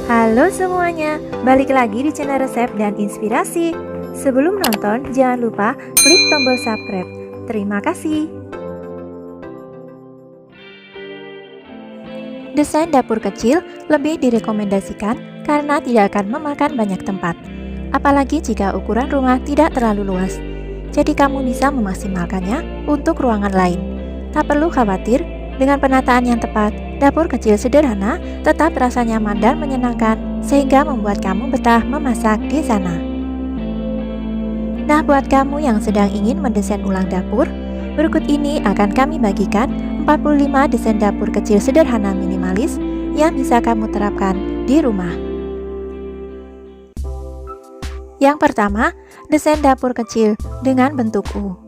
Halo semuanya, balik lagi di channel resep dan inspirasi. Sebelum nonton, jangan lupa klik tombol subscribe. Terima kasih. Desain dapur kecil lebih direkomendasikan karena tidak akan memakan banyak tempat, apalagi jika ukuran rumah tidak terlalu luas. Jadi kamu bisa memaksimalkannya untuk ruangan lain. Tak perlu khawatir, dengan penataan yang tepat, dapur kecil sederhana tetap terasa nyaman dan menyenangkan, sehingga membuat kamu betah memasak di sana. Nah, buat kamu yang sedang ingin mendesain ulang dapur, berikut ini akan kami bagikan 45 desain dapur kecil sederhana minimalis yang bisa kamu terapkan di rumah. Yang pertama, desain dapur kecil dengan bentuk U.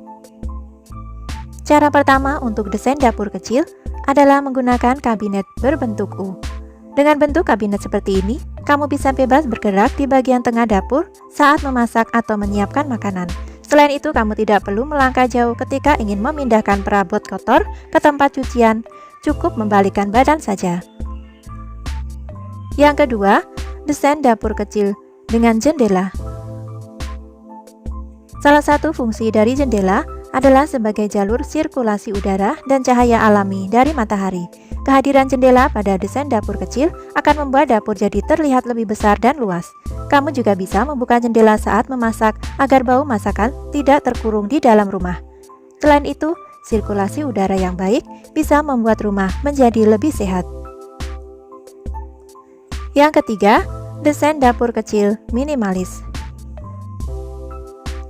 Cara pertama untuk desain dapur kecil adalah menggunakan kabinet berbentuk U. Dengan bentuk kabinet seperti ini, kamu bisa bebas bergerak di bagian tengah dapur saat memasak atau menyiapkan makanan. Selain itu, kamu tidak perlu melangkah jauh ketika ingin memindahkan perabot kotor ke tempat cucian, cukup membalikkan badan saja. Yang kedua, desain dapur kecil dengan jendela. Salah satu fungsi dari jendela adalah sebagai jalur sirkulasi udara dan cahaya alami dari matahari. Kehadiran jendela pada desain dapur kecil akan membuat dapur jadi terlihat lebih besar dan luas. Kamu juga bisa membuka jendela saat memasak agar bau masakan tidak terkurung di dalam rumah. Selain itu, sirkulasi udara yang baik bisa membuat rumah menjadi lebih sehat. Yang ketiga, desain dapur kecil minimalis.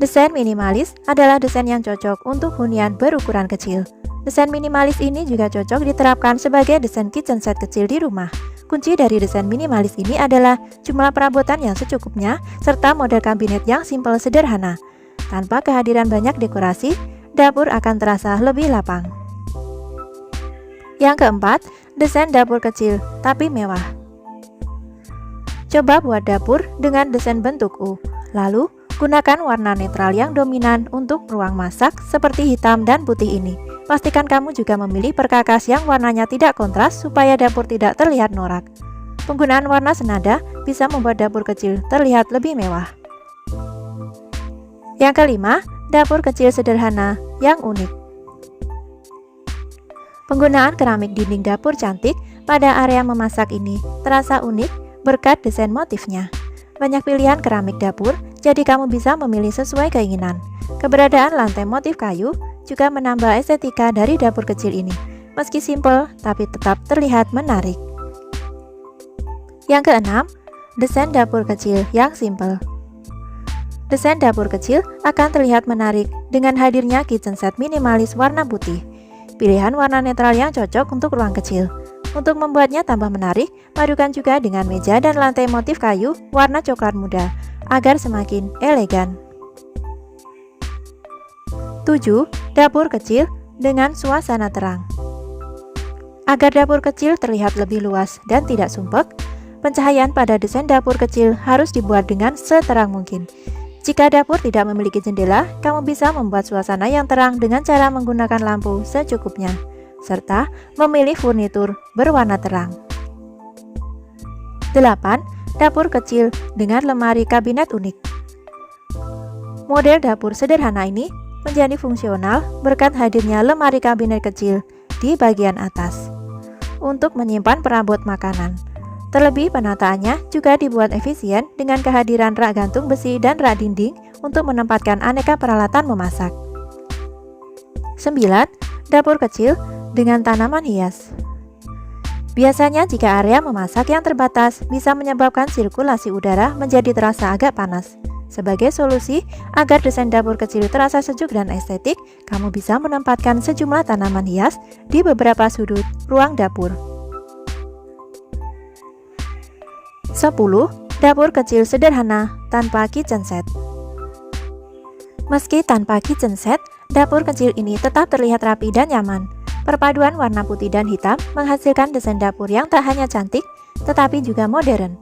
Desain minimalis adalah desain yang cocok untuk hunian berukuran kecil. Desain minimalis ini juga cocok diterapkan sebagai desain kitchen set kecil di rumah. Kunci dari desain minimalis ini adalah jumlah perabotan yang secukupnya serta model kabinet yang simpel sederhana. Tanpa kehadiran banyak dekorasi, dapur akan terasa lebih lapang. Yang keempat, desain dapur kecil tapi mewah. Coba buat dapur dengan desain bentuk U, lalu gunakan warna netral yang dominan untuk ruang masak seperti hitam dan putih ini. Pastikan kamu juga memilih perkakas yang warnanya tidak kontras supaya dapur tidak terlihat norak. Penggunaan warna senada bisa membuat dapur kecil terlihat lebih mewah. Yang kelima, dapur kecil sederhana yang unik. Penggunaan keramik dinding dapur cantik pada area memasak ini terasa unik berkat desain motifnya. Banyak pilihan keramik dapur, jadi kamu bisa memilih sesuai keinginan. Keberadaan lantai motif kayu juga menambah estetika dari dapur kecil ini. Meski simpel, tapi tetap terlihat menarik. Yang keenam, desain dapur kecil yang simpel. Desain dapur kecil akan terlihat menarik dengan hadirnya kitchen set minimalis warna putih. Pilihan warna netral yang cocok untuk ruang kecil. Untuk membuatnya tambah menarik, padukan juga dengan meja dan lantai motif kayu warna coklat muda agar semakin elegan. 7. Dapur kecil dengan suasana terang. Agar dapur kecil terlihat lebih luas dan tidak sumpek, pencahayaan pada desain dapur kecil harus dibuat dengan seterang mungkin. Jika dapur tidak memiliki jendela, kamu bisa membuat suasana yang terang dengan cara menggunakan lampu secukupnya, serta memilih furnitur berwarna terang. 8. Dapur kecil dengan lemari kabinet unik. Model dapur sederhana ini menjadi fungsional berkat hadirnya lemari kabinet kecil di bagian atas untuk menyimpan perabot makanan. Terlebih penataannya juga dibuat efisien dengan kehadiran rak gantung besi dan rak dinding untuk menempatkan aneka peralatan memasak. 9. Dapur kecil dengan tanaman hias. Biasanya jika area memasak yang terbatas bisa menyebabkan sirkulasi udara menjadi terasa agak panas. Sebagai solusi agar desain dapur kecil terasa sejuk dan estetik, kamu bisa menempatkan sejumlah tanaman hias di beberapa sudut ruang dapur. 10. Dapur kecil sederhana tanpa kitchen set. Meski tanpa kitchen set, dapur kecil ini tetap terlihat rapi dan nyaman. Perpaduan warna putih dan hitam menghasilkan desain dapur yang tak hanya cantik, tetapi juga modern.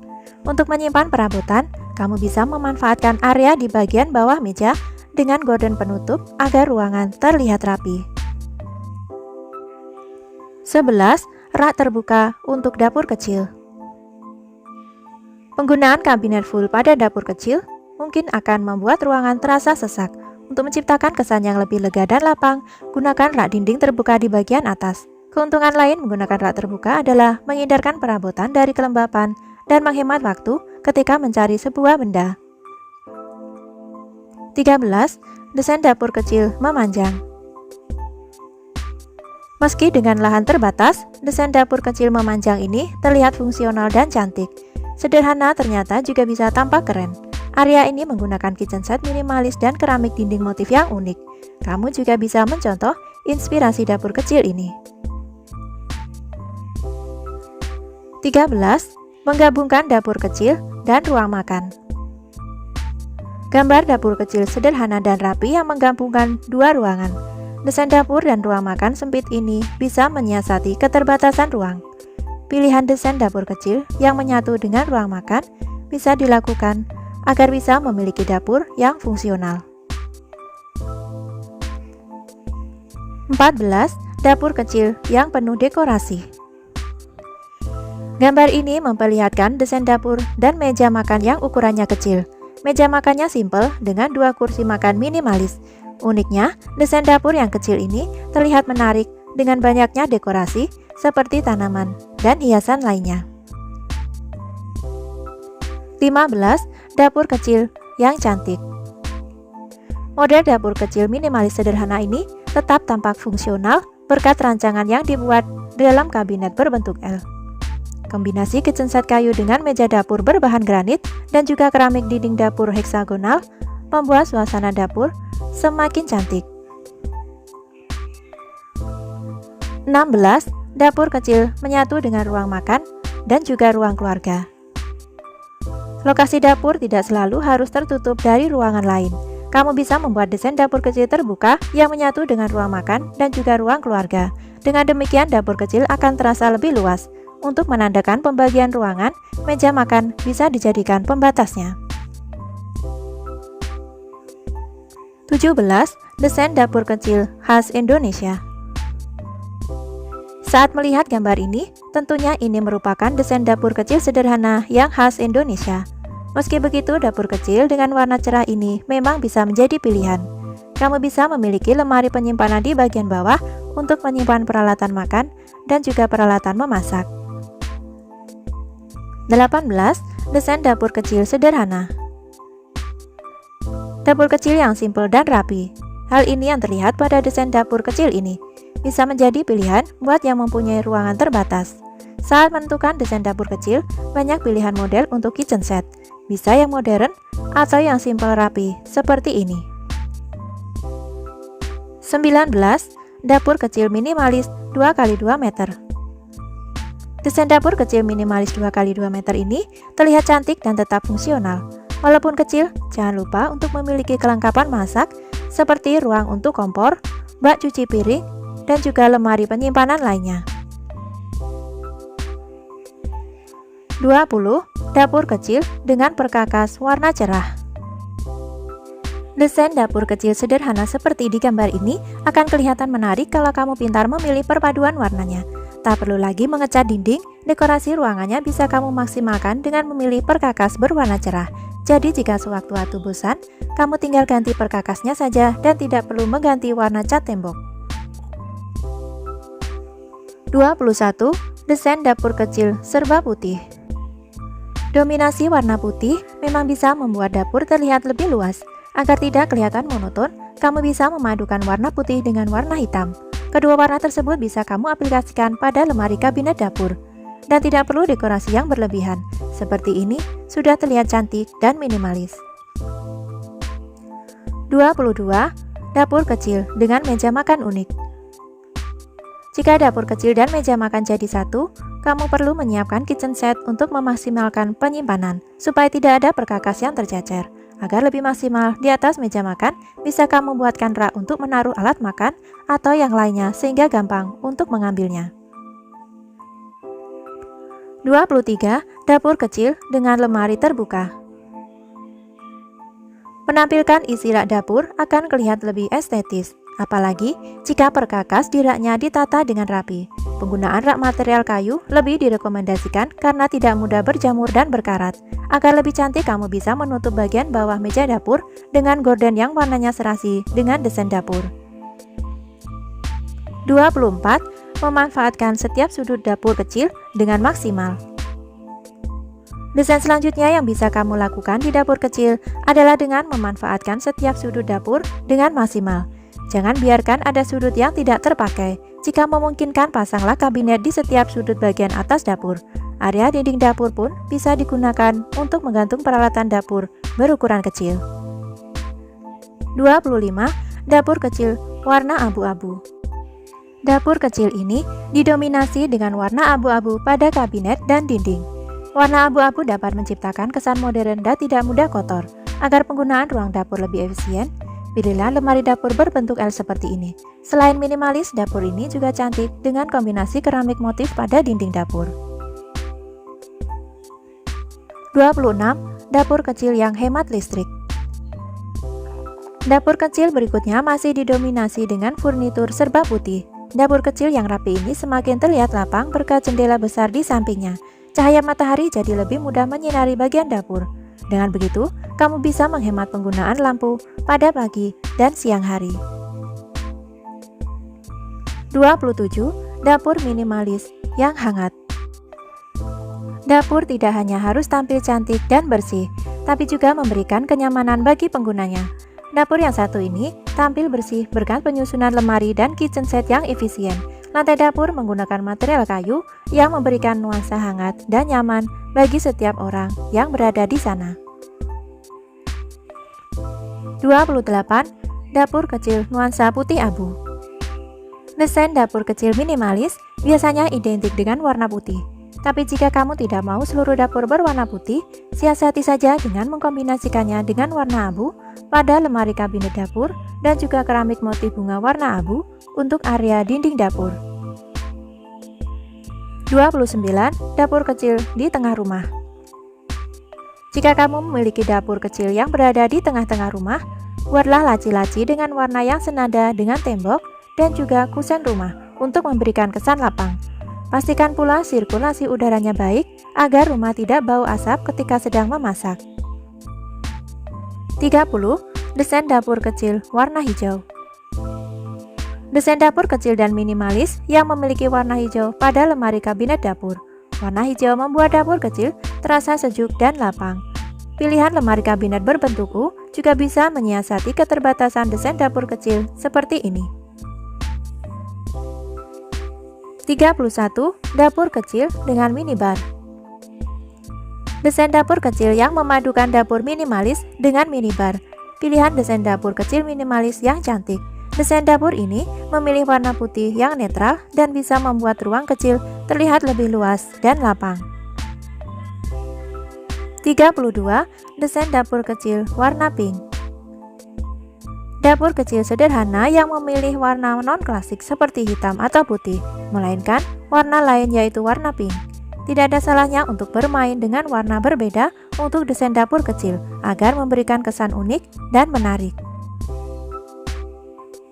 Untuk menyimpan perabotan, kamu bisa memanfaatkan area di bagian bawah meja dengan gorden penutup agar ruangan terlihat rapi. 11. Rak terbuka untuk dapur kecil. Penggunaan kabinet full pada dapur kecil mungkin akan membuat ruangan terasa sesak. Untuk menciptakan kesan yang lebih lega dan lapang, gunakan rak dinding terbuka di bagian atas. Keuntungan lain menggunakan rak terbuka adalah menghindarkan perabotan dari kelembapan dan menghemat waktu ketika mencari sebuah benda. 13. Desain dapur kecil memanjang. Meski dengan lahan terbatas, desain dapur kecil memanjang ini terlihat fungsional dan cantik. Sederhana ternyata juga bisa tampak keren. Area ini menggunakan kitchen set minimalis dan keramik dinding motif yang unik. Kamu juga bisa mencontoh inspirasi dapur kecil ini. 13. Menggabungkan dapur kecil dan ruang makan. Gambar dapur kecil sederhana dan rapi yang menggabungkan dua ruangan. Desain dapur dan ruang makan sempit ini bisa menyiasati keterbatasan ruang. Pilihan desain dapur kecil yang menyatu dengan ruang makan bisa dilakukan agar bisa memiliki dapur yang fungsional. 14. Dapur kecil yang penuh dekorasi. Gambar ini memperlihatkan desain dapur dan meja makan yang ukurannya kecil. Meja makannya simpel dengan dua kursi makan minimalis. Uniknya, desain dapur yang kecil ini terlihat menarik dengan banyaknya dekorasi seperti tanaman dan hiasan lainnya. 15. Dapur kecil yang cantik. Model dapur kecil minimalis sederhana ini tetap tampak fungsional berkat rancangan yang dibuat dalam kabinet berbentuk L. Kombinasi kitchen set kayu dengan meja dapur berbahan granit dan juga keramik dinding dapur heksagonal membuat suasana dapur semakin cantik. 16. Dapur kecil menyatu dengan ruang makan dan juga ruang keluarga. Lokasi dapur tidak selalu harus tertutup dari ruangan lain. Kamu bisa membuat desain dapur kecil terbuka yang menyatu dengan ruang makan dan juga ruang keluarga. Dengan demikian, dapur kecil akan terasa lebih luas. Untuk menandakan pembagian ruangan, meja makan bisa dijadikan pembatasnya. 17. Desain dapur kecil khas Indonesia. Saat melihat gambar ini, tentunya ini merupakan desain dapur kecil sederhana yang khas Indonesia. Meski begitu, dapur kecil dengan warna cerah ini memang bisa menjadi pilihan. Kamu bisa memiliki lemari penyimpanan di bagian bawah untuk menyimpan peralatan makan dan juga peralatan memasak. 18. Desain dapur kecil sederhana. Dapur kecil yang simpel dan rapi. Hal ini yang terlihat pada desain dapur kecil ini. Bisa menjadi pilihan buat yang mempunyai ruangan terbatas. Saat menentukan desain dapur kecil, banyak pilihan model untuk kitchen set. Bisa yang modern atau yang simpel rapi, seperti ini. 19. Dapur kecil minimalis 2x2 meter. Desain dapur kecil minimalis 2x2 meter ini terlihat cantik dan tetap fungsional. Walaupun kecil, jangan lupa untuk memiliki kelengkapan masak seperti ruang untuk kompor, bak cuci piring, dan juga lemari penyimpanan lainnya. 20. Dapur kecil dengan perkakas warna cerah. Desain dapur kecil sederhana seperti di gambar ini akan kelihatan menarik kalau kamu pintar memilih perpaduan warnanya. Tak perlu lagi mengecat dinding, dekorasi ruangannya bisa kamu maksimalkan dengan memilih perkakas berwarna cerah. Jadi jika sewaktu-waktu bosan, kamu tinggal ganti perkakasnya saja dan tidak perlu mengganti warna cat tembok. 21. Desain dapur kecil serba putih. Dominasi warna putih memang bisa membuat dapur terlihat lebih luas. Agar tidak kelihatan monoton, kamu bisa memadukan warna putih dengan warna hitam. Kedua warna tersebut bisa kamu aplikasikan pada lemari kabinet dapur. Dan tidak perlu dekorasi yang berlebihan. Seperti ini sudah terlihat cantik dan minimalis. 22. Dapur kecil dengan meja makan unik. Jika dapur kecil dan meja makan jadi satu, kamu perlu menyiapkan kitchen set untuk memaksimalkan penyimpanan, supaya tidak ada perkakas yang tercecer. Agar lebih maksimal, di atas meja makan, bisa kamu buatkan rak untuk menaruh alat makan atau yang lainnya sehingga gampang untuk mengambilnya. 23. Dapur kecil dengan lemari terbuka. Menampilkan isi rak dapur akan terlihat lebih estetis. apalagi jika perkakas di raknya ditata dengan rapi. Penggunaan rak material kayu lebih direkomendasikan karena tidak mudah berjamur dan berkarat. Agar lebih cantik, kamu bisa menutup bagian bawah meja dapur dengan gorden yang warnanya serasi dengan desain dapur. 24. Memanfaatkan setiap sudut dapur kecil dengan maksimal. Desain selanjutnya yang bisa kamu lakukan di dapur kecil adalah dengan memanfaatkan setiap sudut dapur dengan maksimal. Jangan biarkan ada sudut yang tidak terpakai. Jika memungkinkan, pasanglah kabinet di setiap sudut bagian atas dapur. Area dinding dapur pun bisa digunakan untuk menggantung peralatan dapur berukuran kecil. 25. Dapur kecil warna abu-abu. Dapur kecil ini didominasi dengan warna abu-abu pada kabinet dan dinding. Warna abu-abu dapat menciptakan kesan modern dan tidak mudah kotor. Agar penggunaan ruang dapur lebih efisien, pilihlah lemari dapur berbentuk L seperti ini. Selain minimalis, dapur ini juga cantik dengan kombinasi keramik motif pada dinding dapur. 26. Dapur kecil yang hemat listrik. Dapur kecil berikutnya masih didominasi dengan furnitur serba putih. Dapur kecil yang rapi ini semakin terlihat lapang berkat jendela besar di sampingnya. Cahaya matahari jadi lebih mudah menyinari bagian dapur. Dengan begitu, kamu bisa menghemat penggunaan lampu pada pagi dan siang hari. 27. Dapur minimalis yang hangat. Dapur tidak hanya harus tampil cantik dan bersih, tapi juga memberikan kenyamanan bagi penggunanya. Dapur yang satu ini tampil bersih berkat penyusunan lemari dan kitchen set yang efisien. Lantai dapur menggunakan material kayu yang memberikan nuansa hangat dan nyaman bagi setiap orang yang berada di sana. 28. Dapur kecil nuansa putih abu. Desain dapur kecil minimalis biasanya identik dengan warna putih. Tapi jika kamu tidak mau seluruh dapur berwarna putih, siasati saja dengan mengkombinasikannya dengan warna abu pada lemari kabinet dapur dan juga keramik motif bunga warna abu untuk area dinding dapur. 29. Dapur kecil di tengah rumah. Jika kamu memiliki dapur kecil yang berada di tengah-tengah rumah, buatlah laci-laci dengan warna yang senada dengan tembok dan juga kusen rumah untuk memberikan kesan lapang. Pastikan pula sirkulasi udaranya baik agar rumah tidak bau asap ketika sedang memasak. 30. Desain dapur kecil warna hijau. Desain dapur kecil dan minimalis yang memiliki warna hijau pada lemari kabinet dapur. Warna hijau membuat dapur kecil terasa sejuk dan lapang. Pilihan lemari kabinet berbentuk U juga bisa menyiasati keterbatasan desain dapur kecil seperti ini. 31. Dapur kecil dengan minibar. Desain dapur kecil yang memadukan dapur minimalis dengan minibar. Pilihan desain dapur kecil minimalis yang cantik. Desain dapur ini memilih warna putih yang netral dan bisa membuat ruang kecil terlihat lebih luas dan lapang. 32. Desain dapur kecil warna pink. Dapur kecil sederhana yang memilih warna non-klasik seperti hitam atau putih, melainkan warna lain yaitu warna pink. Tidak ada salahnya untuk bermain dengan warna berbeda untuk desain dapur kecil agar memberikan kesan unik dan menarik.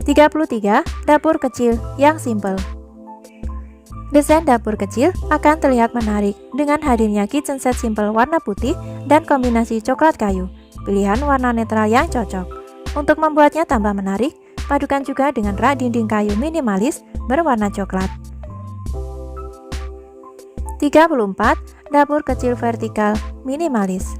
33. Dapur kecil yang simple. Desain dapur kecil akan terlihat menarik dengan hadirnya kitchen set simple warna putih dan kombinasi coklat kayu. Pilihan warna netral yang cocok. Untuk membuatnya tambah menarik, padukan juga dengan rak dinding kayu minimalis berwarna coklat. 34. Dapur kecil vertikal minimalis.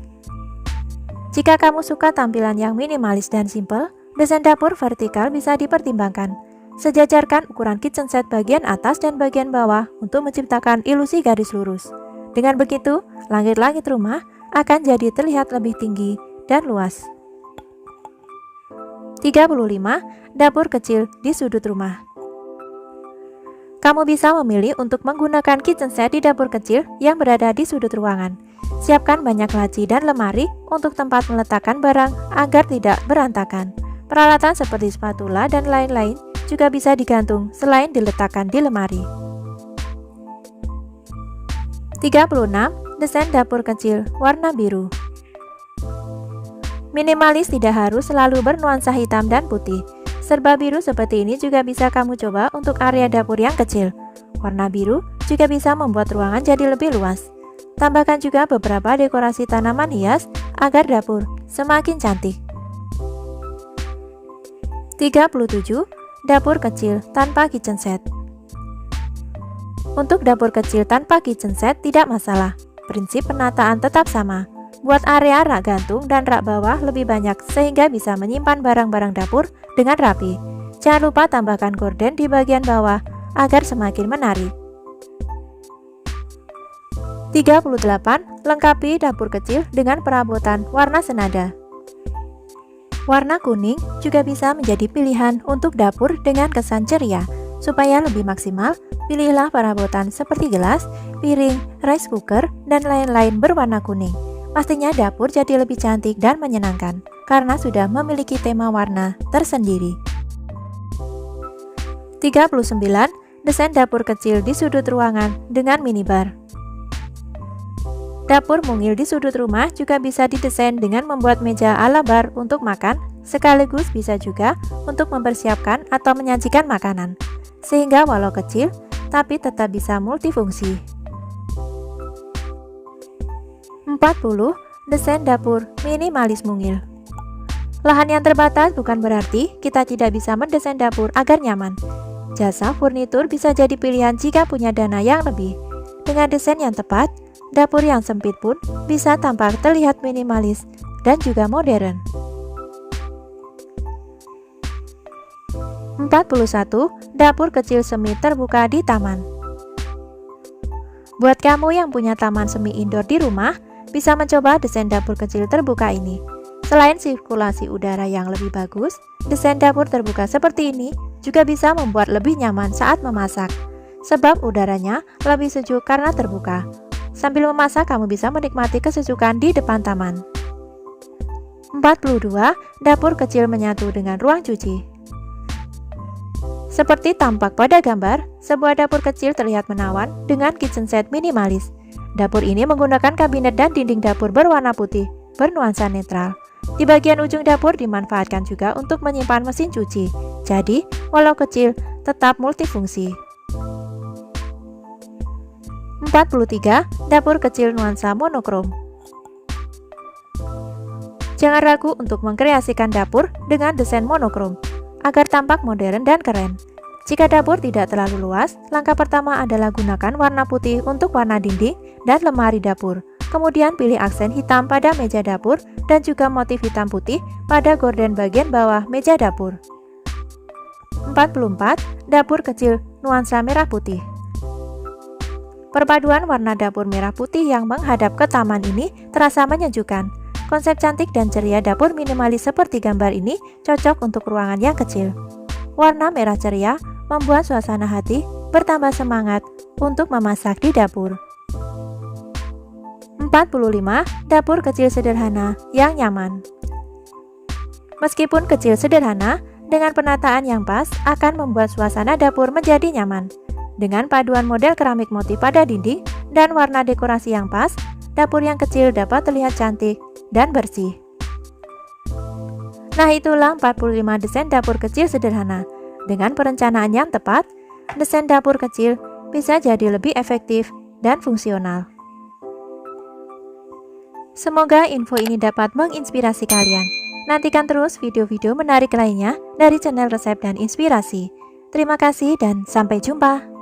Jika kamu suka tampilan yang minimalis dan simple, desain dapur vertikal bisa dipertimbangkan. Sejajarkan ukuran kitchen set bagian atas dan bagian bawah untuk menciptakan ilusi garis lurus. Dengan begitu, langit-langit rumah akan jadi terlihat lebih tinggi dan luas. 35. Dapur kecil di sudut rumah. Kamu bisa memilih untuk menggunakan kitchen set di dapur kecil yang berada di sudut ruangan. Siapkan banyak laci dan lemari untuk tempat meletakkan barang agar tidak berantakan. Peralatan seperti spatula dan lain-lain juga bisa digantung selain diletakkan di lemari. 36. Desain dapur kecil warna biru. Minimalis tidak harus selalu bernuansa hitam dan putih. serba biru seperti ini juga bisa kamu coba untuk area dapur yang kecil. Warna biru juga bisa membuat ruangan jadi lebih luas. Tambahkan juga beberapa dekorasi tanaman hias agar dapur semakin cantik. 37. Dapur kecil tanpa kitchen set. Untuk dapur kecil tanpa kitchen set tidak masalah. Prinsip penataan tetap sama. Buat area rak gantung dan rak bawah lebih banyak sehingga bisa menyimpan barang-barang dapur dengan rapi. Jangan lupa tambahkan gorden di bagian bawah agar semakin menarik. 38. Lengkapi dapur kecil dengan perabotan warna senada. Warna kuning juga bisa menjadi pilihan untuk dapur dengan kesan ceria. Supaya lebih maksimal, pilihlah perabotan seperti gelas, piring, rice cooker, dan lain-lain berwarna kuning. Pastinya dapur jadi lebih cantik dan menyenangkan karena sudah memiliki tema warna tersendiri. 39. Desain dapur kecil di sudut ruangan dengan minibar. Dapur mungil di sudut rumah juga bisa didesain dengan membuat meja ala bar untuk makan, sekaligus bisa juga untuk mempersiapkan atau menyajikan makanan, sehingga walau kecil, tapi tetap bisa multifungsi. 40. Desain dapur minimalis mungil. Lahan yang terbatas bukan berarti kita tidak bisa mendesain dapur agar nyaman. Jasa furnitur bisa jadi pilihan jika punya dana yang lebih. Dengan desain yang tepat, dapur yang sempit pun bisa tampak terlihat minimalis dan juga modern. 41. Dapur kecil semi terbuka di taman. Buat kamu yang punya taman semi indoor di rumah, bisa mencoba desain dapur kecil terbuka ini. Selain sirkulasi udara yang lebih bagus, desain dapur terbuka seperti ini juga bisa membuat lebih nyaman saat memasak, sebab udaranya lebih sejuk karena terbuka. Sambil memasak, kamu bisa menikmati kesejukan di depan taman. 42. Dapur kecil menyatu dengan ruang cuci. Seperti tampak pada gambar, sebuah dapur kecil terlihat menawan dengan kitchen set minimalis. Dapur ini menggunakan kabinet dan dinding dapur berwarna putih, bernuansa netral. Di bagian ujung dapur dimanfaatkan juga untuk menyimpan mesin cuci. Jadi, walau kecil, tetap multifungsi. 43. Dapur kecil nuansa monokrom. Jangan ragu untuk mengkreasikan dapur dengan desain monokrom agar tampak modern dan keren. Jika dapur tidak terlalu luas, langkah pertama adalah gunakan warna putih untuk warna dinding dan lemari dapur. Kemudian pilih aksen hitam pada meja dapur dan juga motif hitam putih pada gorden bagian bawah meja dapur. 44. Dapur kecil nuansa merah putih. Perpaduan warna dapur merah putih yang menghadap ke taman ini terasa menyejukkan. Konsep cantik dan ceria dapur minimalis seperti gambar ini cocok untuk ruangan yang kecil. Warna merah ceria membuat suasana hati bertambah semangat untuk memasak di dapur. 45. Dapur kecil sederhana yang nyaman. Meskipun kecil sederhana, dengan penataan yang pas akan membuat suasana dapur menjadi nyaman. Dengan paduan model keramik motif pada dinding dan warna dekorasi yang pas, dapur yang kecil dapat terlihat cantik dan bersih. Nah, itulah 45 desain dapur kecil sederhana. Dengan perencanaan yang tepat, desain dapur kecil bisa jadi lebih efektif dan fungsional. Semoga info ini dapat menginspirasi kalian. Nantikan terus video-video menarik lainnya dari channel Resep dan Inspirasi. Terima kasih dan sampai jumpa.